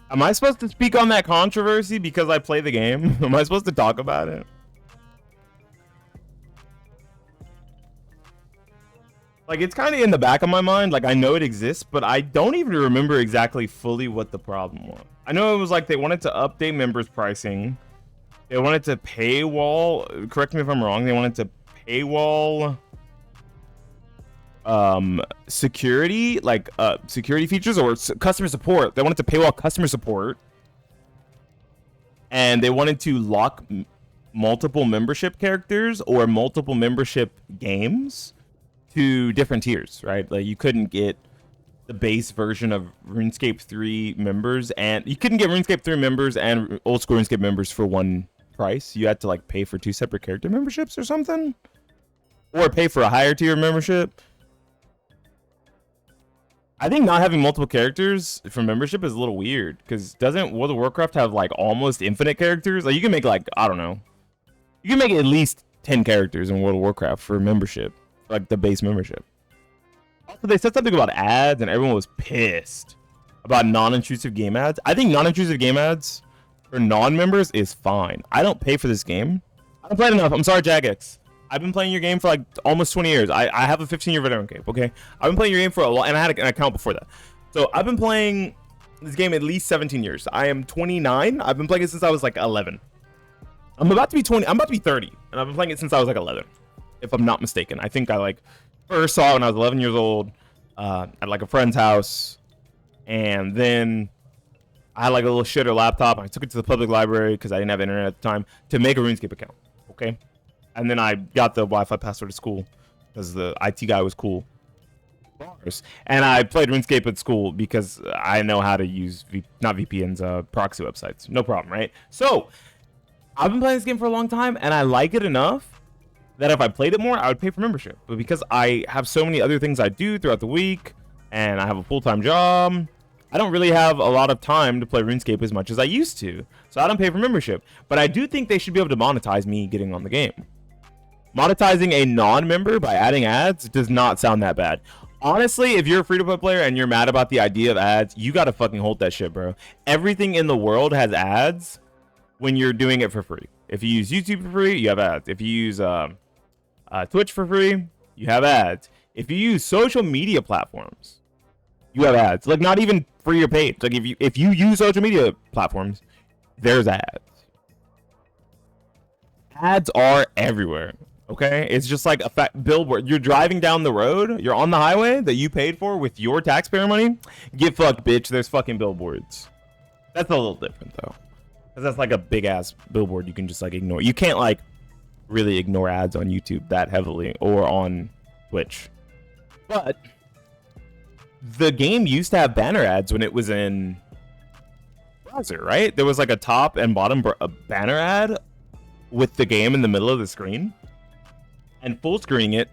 Am I supposed to speak on that controversy because I play the game? Am I supposed to talk about it? Like, it's kind of in the back of my mind. Like, I know it exists, but I don't even remember exactly fully what the problem was. I know it was like they wanted to update members pricing. They wanted to paywall. Correct me if I'm wrong. They wanted to paywall security, like security features or customer support. They wanted to paywall customer support, and they wanted to lock multiple membership characters or multiple membership games to different tiers, right? Like you couldn't get the base version of RuneScape 3 members, and you couldn't get RuneScape 3 members and old school RuneScape members for one price. You had to like pay for 2 separate character memberships or something, or pay for a higher tier membership. I think not having multiple characters for membership is a little weird, because doesn't World of Warcraft have like almost infinite characters? Like you can make like, I don't know, you can make at least 10 characters in World of Warcraft for membership, like the base membership. Also, they said something about ads, and everyone was pissed about non-intrusive game ads. I think non-intrusive game ads for non-members is fine. I don't pay for this game. I don't play it enough. I'm sorry, Jagex. I've been playing your game for like almost 20 years. I have a 15-year veteran cape, okay? I've been playing your game for a while, and I had an account before that. So I've been playing this game at least 17 years. I am 29. I've been playing it since I was like 11. I'm about to be 20. I'm about to be 30, and I've been playing it since I was like 11, if I'm not mistaken. I think I like first saw it when I was 11 years old at like a friend's house, and then I had like a little shitter laptop. I took it to the public library because I didn't have internet at the time to make a RuneScape account, okay? And then I got the Wi-Fi password at school because the IT guy was cool. And I played RuneScape at school because I know how to use, not VPNs, proxy websites. No problem, right? So I've been playing this game for a long time, and I like it enough that if I played it more, I would pay for membership. But because I have so many other things I do throughout the week, and I have a full-time job, I don't really have a lot of time to play RuneScape as much as I used to. So I don't pay for membership. But I do think they should be able to monetize me getting on the game. Monetizing a non-member by adding ads does not sound that bad. Honestly, if you're a free-to-play player and you're mad about the idea of ads, you gotta fucking hold that shit, bro. Everything in the world has ads when you're doing it for free. If you use YouTube for free, you have ads. If you use Twitch for free, you have ads. If you use social media platforms, you have ads. Like, not even free or paid. Like, if you use social media platforms, there's ads. Ads are everywhere. Okay, it's just like a billboard. You're driving down the road, you're on the highway that you paid for with your taxpayer money. Get fucked, bitch. There's fucking billboards. That's a little different though, because that's like a big ass billboard you can just like ignore. You can't like really ignore ads on YouTube that heavily or on Twitch. But the game used to have banner ads when it was in browser, right? There was like a top and bottom banner ad with the game in the middle of the screen. And full screening it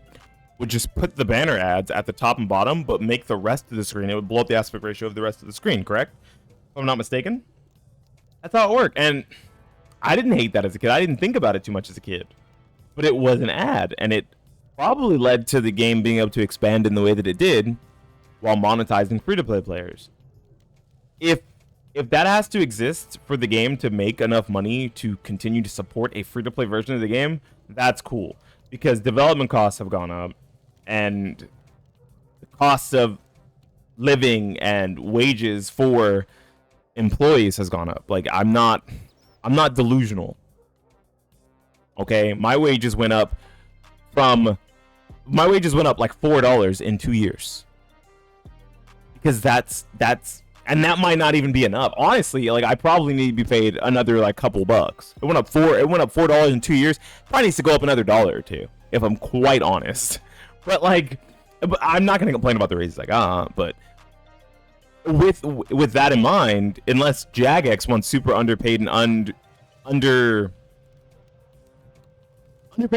would just put the banner ads at the top and bottom, but make the rest of the screen, it would blow up the aspect ratio of the rest of the screen, correct? If I'm not mistaken. That's how it worked. And I didn't hate that as a kid. I didn't think about it too much as a kid. But it was an ad, and it probably led to the game being able to expand in the way that it did while monetizing free-to-play players. If that has to exist for the game to make enough money to continue to support a free-to-play version of the game, that's cool. Because development costs have gone up, and the costs of living and wages for employees has gone up. Like, I'm not delusional. Okay, my wages went up like $4 in 2 years. Because that's and that might not even be enough. Honestly, like I probably need to be paid another like couple bucks. It went up $4 in 2 years. Probably needs to go up another $1 or $2, if I'm quite honest. But like, I'm not gonna complain about the raises. Like, but with that in mind, unless Jagex wants super underpaid and underpaid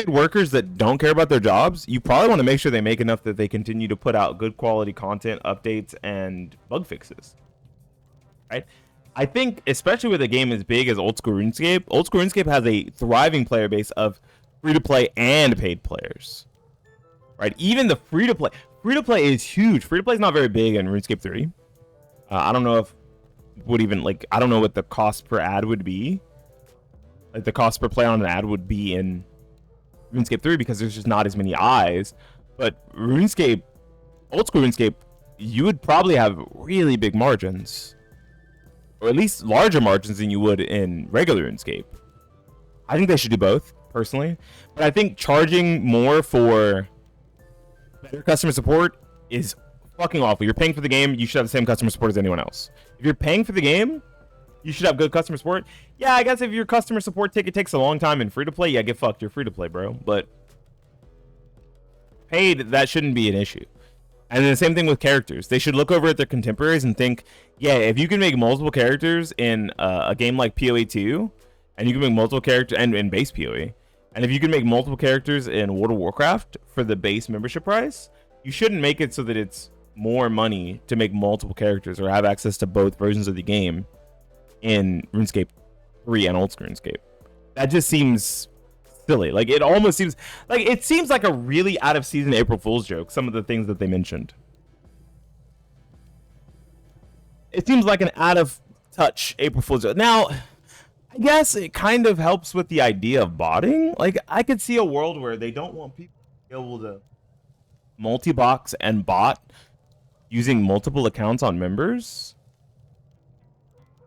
workers that don't care about their jobs, you probably want to make sure they make enough that they continue to put out good quality content, updates, and bug fixes. Right? I think, especially with a game as big as Old School RuneScape has a thriving player base of free-to-play and paid players. Right? Even the free-to-play is huge. Free-to-play is not very big in RuneScape 3. I don't know if would even like, I don't know what the cost per ad would be. Like the cost per play on an ad would be in RuneScape 3 because there's just not as many eyes. But RuneScape, old school RuneScape, you would probably have really big margins, or at least larger margins than you would in regular RuneScape. I think they should do both, personally. But I think charging more for better customer support is fucking awful. You're paying for the game, you should have the same customer support as anyone else. If you're paying for the game, you should have good customer support. Yeah, I guess if your customer support ticket takes a long time in free to play, yeah, get fucked. You're free to play, bro. But paid, that shouldn't be an issue. And then the same thing with characters. They should look over at their contemporaries and think, yeah, if you can make multiple characters in a game like PoE 2, and you can make multiple characters and in base PoE, and if you can make multiple characters in World of Warcraft for the base membership price, you shouldn't make it so that it's more money to make multiple characters or have access to both versions of the game in RuneScape 3 and old school RuneScape. That just seems silly. Like it almost seems like a really out of season April Fool's joke, some of the things that they mentioned. It seems like an out of touch April Fool's joke. Now, I guess it kind of helps with the idea of botting. Like I could see a world where they don't want people to be able to multi-box and bot using multiple accounts on members,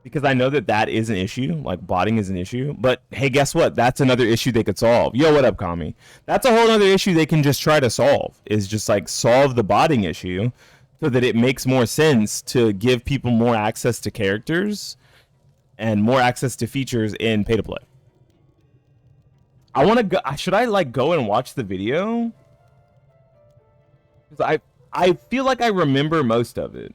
because I know that that is an issue. Like botting is an issue, but hey, guess what? That's another issue they could solve. Yo, what up, Kami? That's a whole other issue they can just try to solve, is just like solve the botting issue so that it makes more sense to give people more access to characters and more access to features in pay to play. I want to go. Should I like go and watch the video? Because I feel like I remember most of it.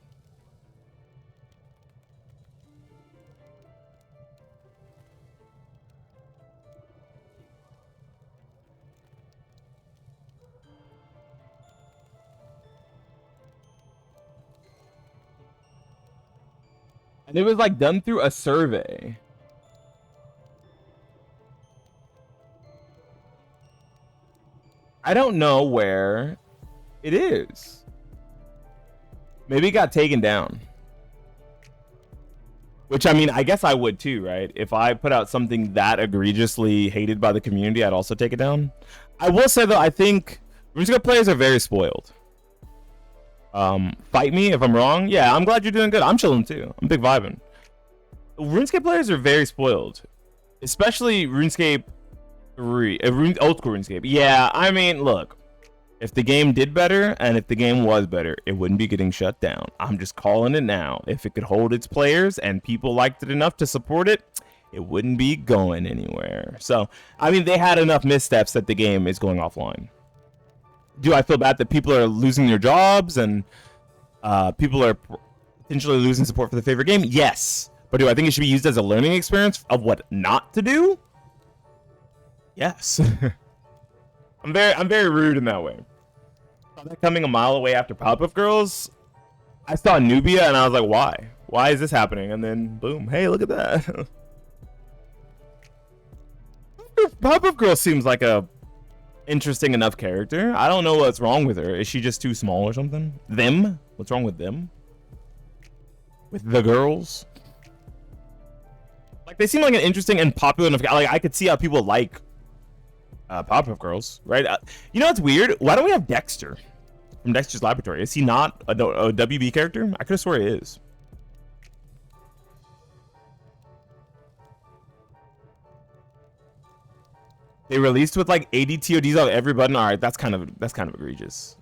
And it was like done through a survey. I don't know where it is. Maybe it got taken down. Which, I mean, I guess I would too, right? If I put out something that egregiously hated by the community, I'd also take it down. I will say, though, I think RuneScape players are very spoiled. Fight me if I'm wrong. Yeah, I'm glad you're doing good. I'm chilling too. I'm big vibing. RuneScape players are very spoiled. Especially RuneScape 3. Old school RuneScape. Yeah, I mean, look. If the game did better, and if the game was better, it wouldn't be getting shut down. I'm just calling it now. If it could hold its players and people liked it enough to support it, it wouldn't be going anywhere. So, I mean, they had enough missteps that the game is going offline. Do I feel bad that people are losing their jobs and people are potentially losing support for their favorite game? Yes. But do I think it should be used as a learning experience of what not to do? Yes. I'm very rude in that way. Saw that coming a mile away after Pop-Up Girls. I saw Nubia and I was like, why? Why is this happening? And then boom, hey, look at that. Pop-Up Girl seems like a interesting enough character. I don't know what's wrong with her. Is she just too small or something? Them? What's wrong with them? With the girls? Like, they seem like an interesting and popular enough. Like, I could see how people like Pop-Up Girls, right? You know what's weird? Why don't we have Dexter from Dexter's Laboratory? Is he not a WB character? I could have swore he is. They released with like 80 TODs on every button. All right, that's kind of egregious.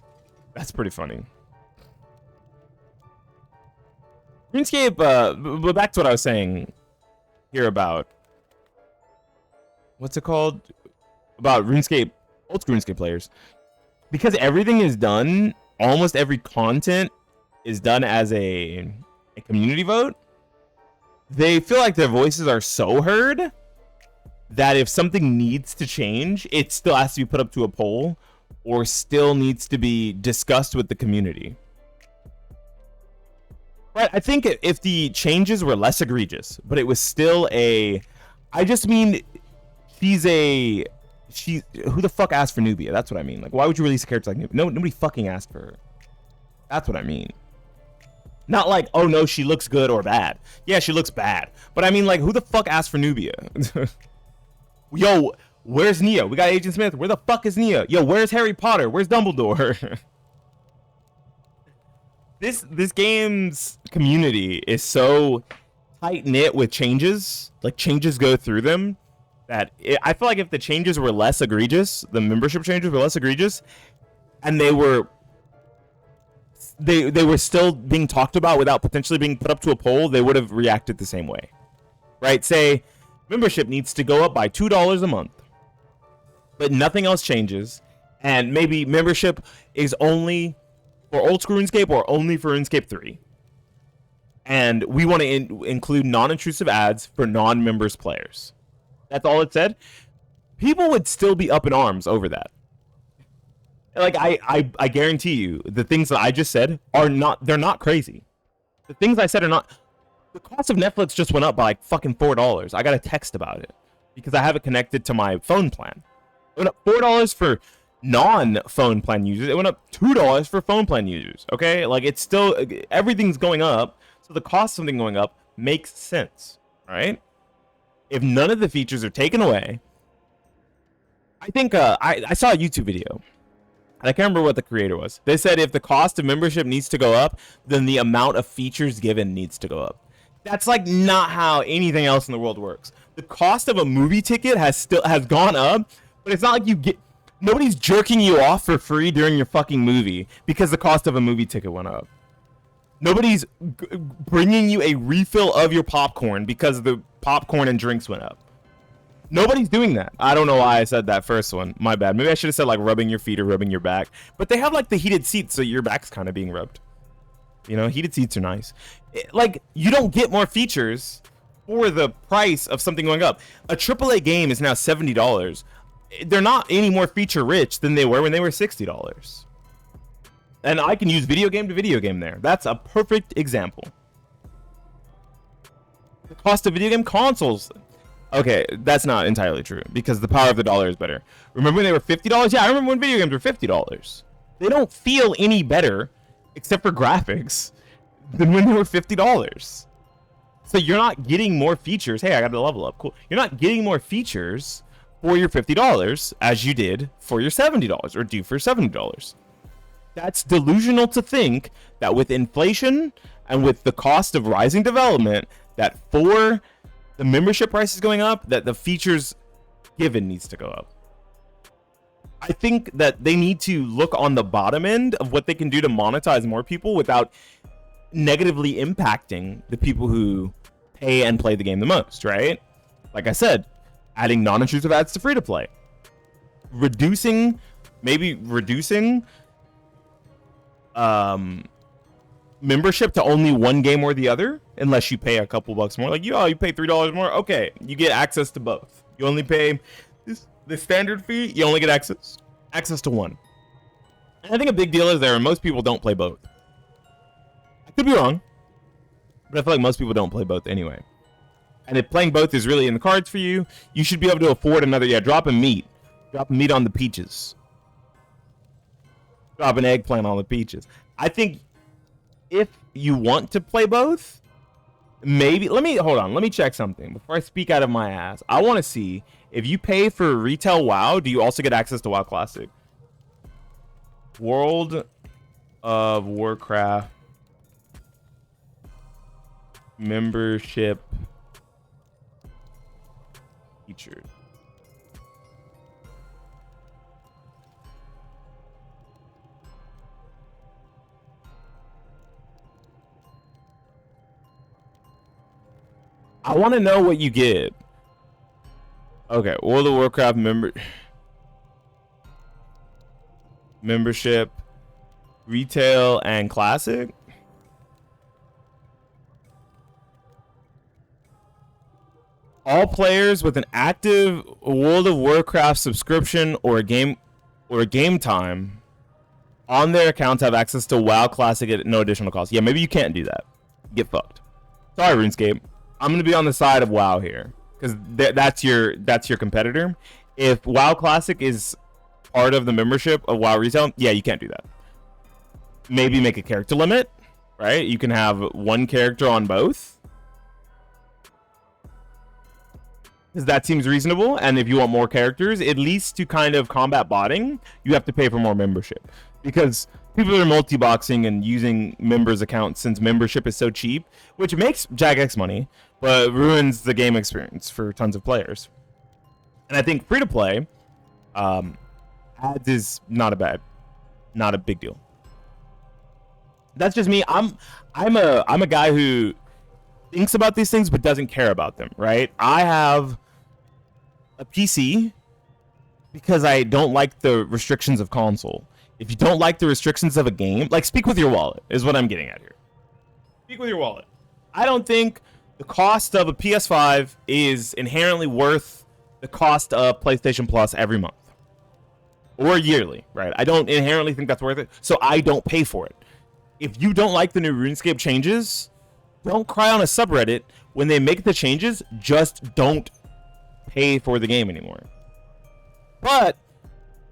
That's pretty funny. RuneScape, but back to what I was saying here about what's it called? About RuneScape, old school RuneScape players. Because everything is done, almost every content is done as a community vote. They feel like their voices are so heard that if something needs to change, it still has to be put up to a poll or still needs to be discussed with the community. Right, I think if the changes were less egregious, but it was still I just mean, who the fuck asked for Nubia? That's what I mean. Like, why would you release a character like Nubia? No, nobody fucking asked for her. That's what I mean. Not like, oh no, she looks good or bad. Yeah, she looks bad. But I mean, like, who the fuck asked for Nubia? Yo, where's Neo? We got Agent Smith. Where the fuck is Neo? Yo, where's Harry Potter? Where's Dumbledore? This game's community is so tight knit with changes. Like, changes go through them. I feel like if the changes were less egregious, the membership changes were less egregious, and they were still being talked about without potentially being put up to a poll, they would have reacted the same way, right? Say membership needs to go up by $2 a month, but nothing else changes, and maybe membership is only for old school RuneScape or only for RuneScape 3, and we want to include non-intrusive ads for non-members players. That's all it said. People would still be up in arms over that. Like, I guarantee you, the things that I just said they're not crazy. The things I said are not. The cost of Netflix just went up by like fucking $4. I got a text about it because I have it connected to my phone plan. It went up $4 for non-phone plan users. It went up $2 for phone plan users. Okay, like, it's still, everything's going up. So the cost of something going up makes sense, right? If none of the features are taken away, I think I saw a YouTube video. I can't remember what the creator was. They said if the cost of membership needs to go up, then the amount of features given needs to go up. That's like not how anything else in the world works. The cost of a movie ticket has gone up, but it's not like nobody's jerking you off for free during your fucking movie because the cost of a movie ticket went up. Nobody's bringing you a refill of your popcorn because the popcorn and drinks went up. Nobody's doing that. I don't know why I said that first one. My bad. Maybe I should have said like rubbing your feet or rubbing your back. But they have like the heated seats, so your back's kind of being rubbed. You know, heated seats are nice. Like, you don't get more features for the price of something going up. A AAA game is now $70. They're not any more feature rich than they were when they were $60. And I can use video game to video game there. That's a perfect example. The cost of video game consoles. Okay, that's not entirely true because the power of the dollar is better. Remember when they were $50? Yeah, I remember when video games were $50. They don't feel any better, except for graphics, than when they were $50. So you're not getting more features. Hey, I got to level up. Cool. You're not getting more features for your $50 as you did for your $70 or do for $70. That's delusional to think that with inflation and with the cost of rising development, that for the membership price is going up, that the features given needs to go up. I think that they need to look on the bottom end of what they can do to monetize more people without negatively impacting the people who pay and play the game the most, right? Like I said, adding non-intrusive ads to free to play, reducing membership to only one game or the other, unless you pay a couple bucks more. Like, you pay $3 more. Okay, you get access to both. You only pay the standard fee. You only get access to one. And I think a big deal is there, and most people don't play both. I could be wrong, but I feel like most people don't play both anyway. And if playing both is really in the cards for you, you should be able to afford another. Yeah, drop a meat on the peaches. Drop an eggplant on the peaches. I think if you want to play both, maybe let me check something before I speak out of my ass. I want to see if you pay for retail WoW, do you also get access to WoW Classic? World of Warcraft membership featured. I want to know what you get. Okay, World of Warcraft membership, retail, and classic. All players with an active World of Warcraft subscription or game time on their accounts have access to WoW Classic at no additional cost. Yeah, maybe you can't do that. Get fucked. Sorry, RuneScape. I'm gonna be on the side of WoW here because that's your competitor. If WoW Classic is part of the membership of WoW Retail, yeah, you can't do that. Maybe make a character limit, right? You can have one character on both. Because that seems reasonable. And if you want more characters, at least to kind of combat botting, you have to pay for more membership. Because people are multi-boxing and using members' accounts since membership is so cheap, which makes Jagex money, but ruins the game experience for tons of players. And I think free-to-play, ads is not a big deal. That's just me. I'm a guy who thinks about these things but doesn't care about them, right? I have a PC because I don't like the restrictions of console. If you don't like the restrictions of a game, like, speak with your wallet is what I'm getting at here. Speak with your wallet. I don't think the cost of a PS5 is inherently worth the cost of PlayStation Plus every month or yearly, right? I don't inherently think that's worth it, so I don't pay for it. If you don't like the new RuneScape changes, don't cry on a subreddit. When they make the changes, just don't pay for the game anymore. But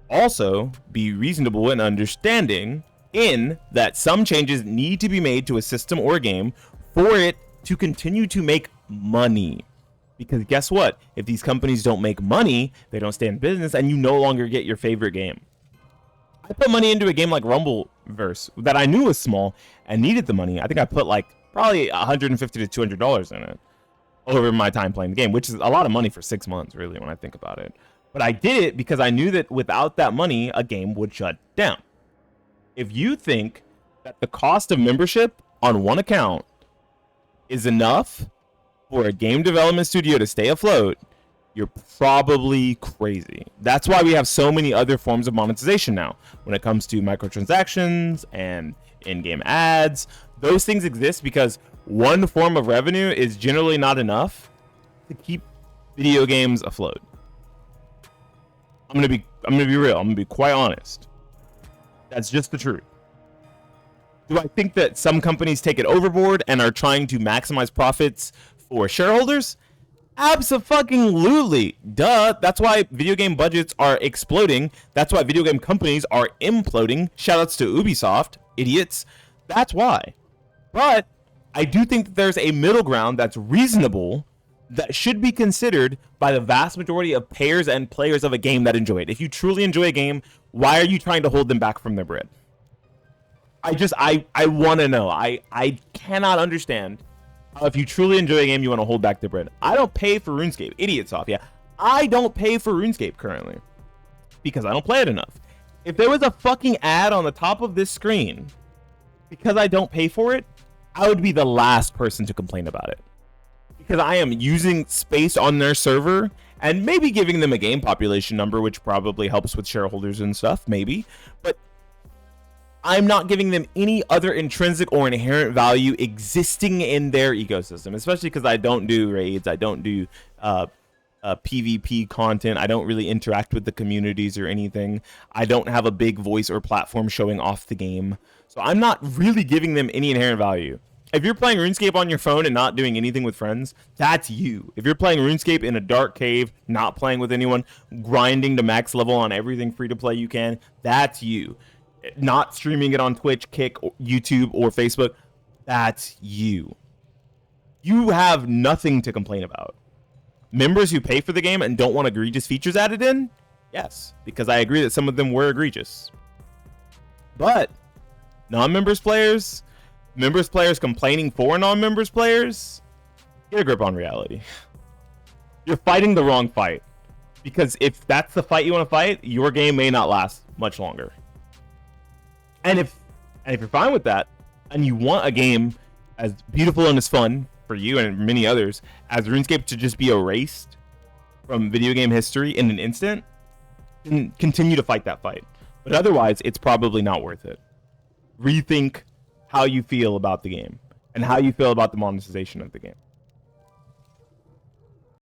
also be reasonable and understanding in that some changes need to be made to a system or a game for it to continue to make money. Because guess what? If these companies don't make money, they don't stay in business, and you no longer get your favorite game. I put money into a game like Rumbleverse that I knew was small and needed the money. I think I put like probably $150 to $200 in it over my time playing the game, which is a lot of money for 6 months, really, when I think about it. But I did it because I knew that without that money, a game would shut down. If you think that the cost of membership on one account is enough for a game development studio to stay afloat, you're probably crazy. That's why we have so many other forms of monetization now. When it comes to microtransactions and in-game ads, those things exist because one form of revenue is generally not enough to keep video games afloat. I'm gonna be real. I'm gonna be quite honest. That's just the truth. Do I think that some companies take it overboard and are trying to maximize profits for shareholders? Abso-fucking-lutely. Duh. That's why video game budgets are exploding. That's why video game companies are imploding. Shoutouts to Ubisoft, idiots. That's why. But I do think that there's a middle ground that's reasonable that should be considered by the vast majority of payers and players of a game that enjoy it. If you truly enjoy a game, why are you trying to hold them back from their bread? I want to know. I cannot understand how if you truly enjoy a game, you want to hold back their bread. I don't pay for RuneScape. Idiots off, yeah. I don't pay for RuneScape currently because I don't play it enough. If there was a fucking ad on the top of this screen because I don't pay for it, I would be the last person to complain about it. Because I am using space on their server and maybe giving them a game population number, which probably helps with shareholders and stuff, maybe. But I'm not giving them any other intrinsic or inherent value existing in their ecosystem, especially because I don't do raids. I don't do PvP content. I don't really interact with the communities or anything. I don't have a big voice or platform showing off the game. So I'm not really giving them any inherent value. If you're playing RuneScape on your phone and not doing anything with friends, that's you. If you're playing RuneScape in a dark cave, not playing with anyone, grinding to max level on everything free to play you can, that's you. Not streaming it on Twitch, Kick, YouTube, or Facebook, that's you. You have nothing to complain about. Members who pay for the game and don't want egregious features added in? Yes, because I agree that some of them were egregious. But non-members players, members players complaining for non-members players, get a grip on reality. You're fighting the wrong fight. Because if that's the fight you want to fight, your game may not last much longer. And if you're fine with that, and you want a game as beautiful and as fun for you and many others as RuneScape to just be erased from video game history in an instant, then continue to fight that fight. But otherwise, it's probably not worth it. Rethink how you feel about the game and how you feel about the monetization of the game.